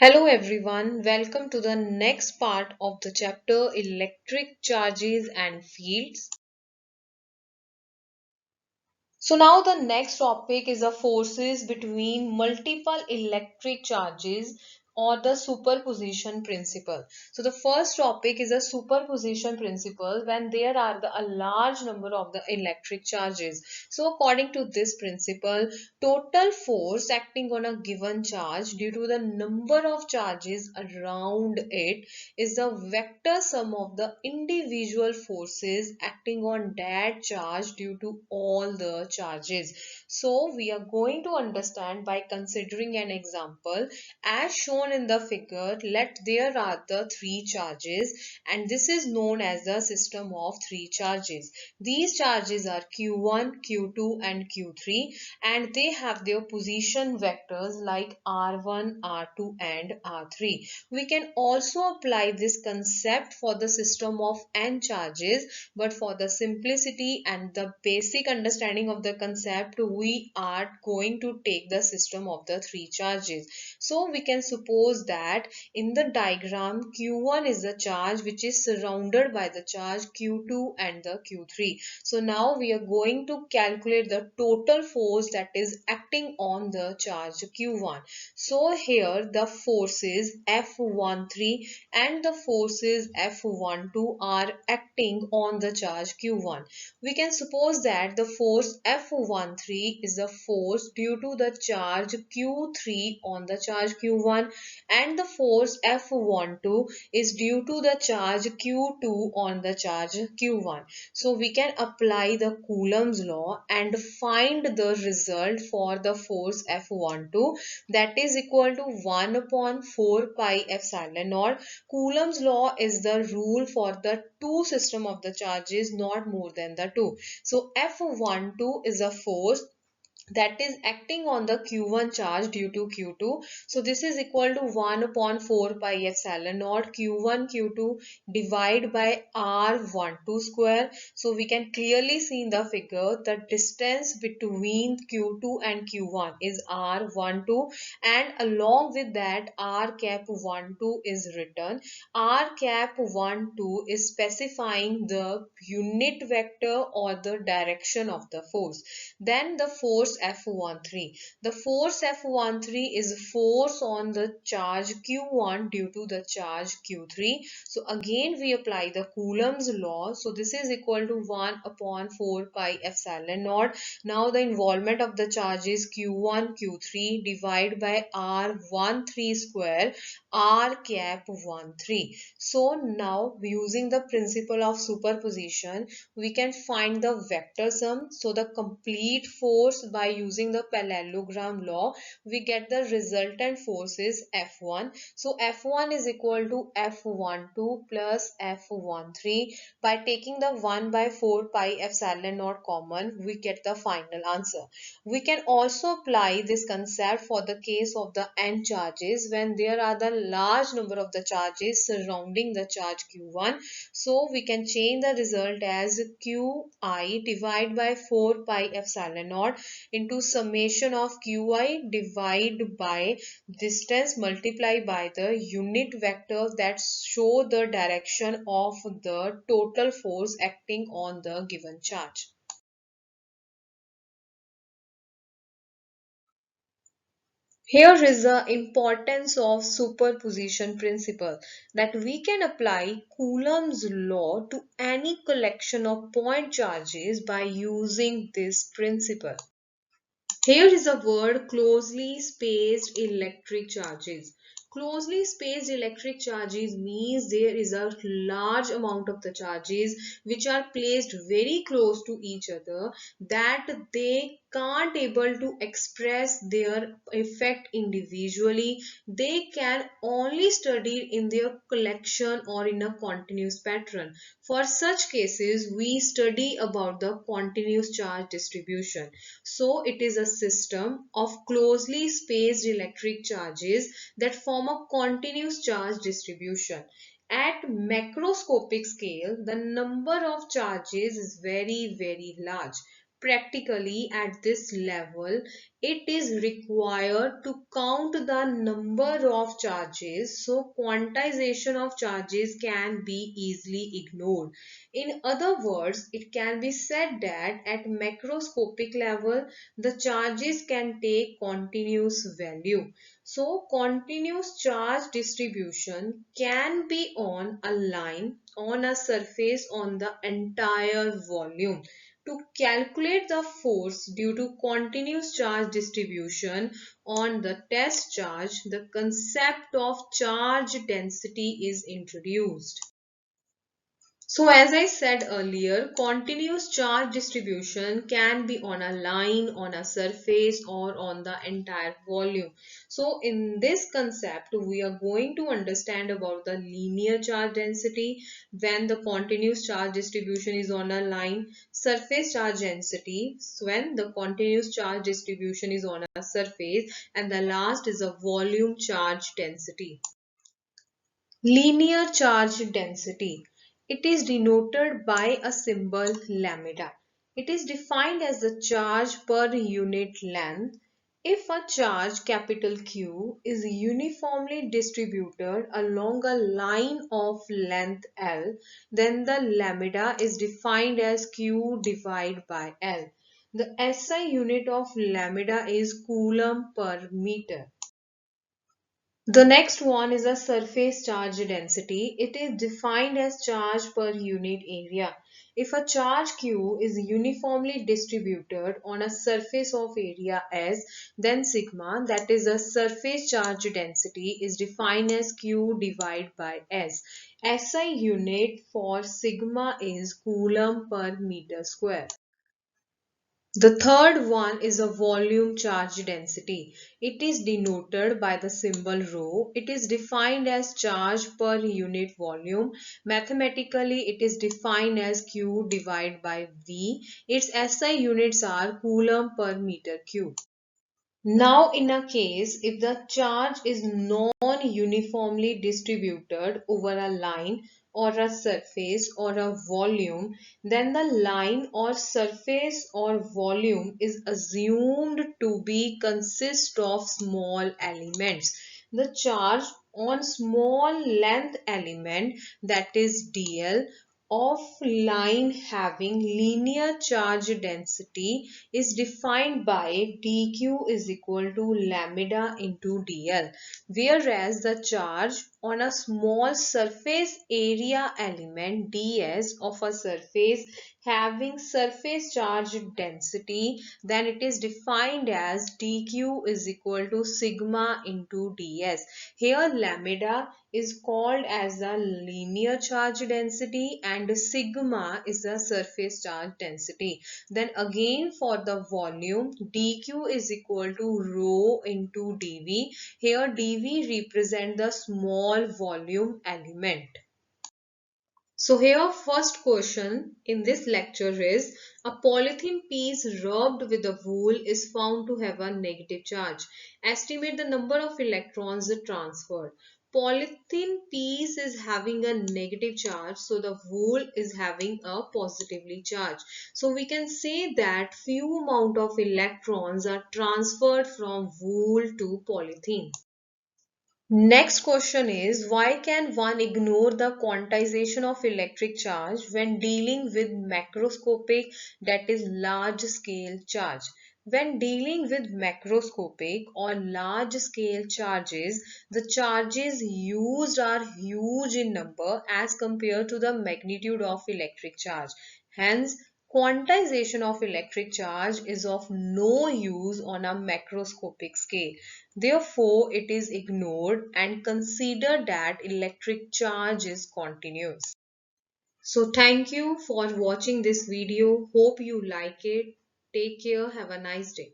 Hello everyone, welcome to the next part of the chapter Electric Charges and Fields. So now the next topic is the forces between multiple electric charges or the superposition principle. So the first topic is a superposition principle when there are a large number of the electric charges. So according to this principle, total force acting on a given charge due to the number of charges around it is the vector sum of the individual forces acting on that charge due to all the charges. So we are going to understand by considering an example. As shown in the figure, let there are the three charges and this is known as the system of three charges. These charges are Q1, Q2 and Q3 and they have their position vectors like R1, R2 and R3. We can also apply this concept for the system of n charges, but for the simplicity and the basic understanding of the concept, we are going to take the system of the three charges. So we can suppose that in the diagram Q1 is the charge which is surrounded by the charge Q2 and the Q3. So now we are going to calculate the total force that is acting on the charge Q1. So here the forces F13 and the forces F12 are acting on the charge Q1. We can suppose that the force F13 is the force due to the charge Q3 on the charge Q1 and the force F12 is due to the charge Q2 on the charge Q1. So we can apply the Coulomb's law and find the result for the force F12, that is equal to 1 upon 4 pi epsilon naught. Coulomb's law is the rule for the two system of the charges, not more than the two. So F12 is a force that is acting on the Q1 charge due to Q2. So this is equal to 1 upon 4 pi epsilon naught Q1 Q2 divide by R12 square. So we can clearly see in the figure the distance between Q2 and Q1 is R12 and along with that R cap 12 is written. R cap 12 is specifying the unit vector or the direction of the force. Then the force F13. The force F13 is force on the charge Q1 due to the charge Q3. So again we apply the Coulomb's law. So this is equal to 1 upon 4 pi epsilon naught. Now the involvement of the charges Q1, Q3 divide by R13 square R cap 13. So now using the principle of superposition, we can find the vector sum. So the complete force by using the parallelogram law, we get the resultant force is F1. So F1 is equal to F12 plus F13. By taking the 1 by 4 pi epsilon naught common, we get the final answer. We can also apply this concept for the case of the n charges when there are the large number of the charges surrounding the charge Q1. So we can change the result as Qi divided by 4 pi epsilon naught into summation of Qi divided by distance multiplied by the unit vector that show the direction of the total force acting on the given charge. Here is the importance of superposition principle, that we can apply Coulomb's law to any collection of point charges by using this principle. Here is a word closely spaced electric charges. Closely spaced electric charges means there is a large amount of the charges which are placed very close to each other that they can't able to express their effect individually. They can only study in their collection or in a continuous pattern. For such cases, we study about the continuous charge distribution. So it is a system of closely spaced electric charges that form a continuous charge distribution. At macroscopic scale, the number of charges is very large. practically at this level, it is required to count the number of charges, so quantization of charges can be easily ignored. In other words, it can be said that at macroscopic level, the charges can take continuous value. So continuous charge distribution can be on a line on a surface on the entire volume. To calculate the force due to continuous charge distribution on the test charge, the concept of charge density is introduced. So as I said earlier, continuous charge distribution can be on a line, on a surface, or on the entire volume. So in this concept, we are going to understand about the linear charge density when the continuous charge distribution is on a line, surface charge density when the continuous charge distribution is on a surface, and the last is a volume charge density. Linear charge density. It is denoted by a symbol lambda. It is defined as the charge per unit length. If a charge capital Q is uniformly distributed along a line of length L, then the lambda is defined as Q divided by L. The SI unit of lambda is coulomb per meter. The next one is a surface charge density. It is defined as charge per unit area. If a charge Q is uniformly distributed on a surface of area S, then sigma, that is a surface charge density, is defined as Q divided by S. SI unit for sigma is coulomb per meter square. The third one is a volume charge density. It is denoted by the symbol rho. It is defined as charge per unit volume. Mathematically, it is defined as Q divided by V. Its SI units are coulomb per meter cube. Now, in a case, if the charge is non-uniformly distributed over a line or a surface or a volume, then the line or surface or volume is assumed to be consist of small elements. The charge on small length element, that is dl, of line having linear charge density is defined by dq is equal to lambda into dl, whereas the charge on a small surface area element ds of a surface having surface charge density, then it is defined as dq is equal to sigma into ds. Here lambda is called as the linear charge density and sigma is the surface charge density. Then again for the volume, dq is equal to rho into dv. Here dv represent the small volume element. So here first question in this lecture is, a polythene piece rubbed with a wool is found to have a negative charge. Estimate the number of electrons transferred. Polythene piece is having a negative charge, so the wool is having a positively charged. So we can say that few amount of electrons are transferred from wool to polythene. Next question is, why can one ignore the quantization of electric charge when dealing with macroscopic, that is large scale charge? When dealing with macroscopic or large scale charges, the charges used are huge in number as compared to the magnitude of electric charge. Hence, quantization of electric charge is of no use on a macroscopic scale. Therefore, it is ignored and consider that electric charge is continuous. So thank you for watching this video. Hope you like it. Take care. Have a nice day.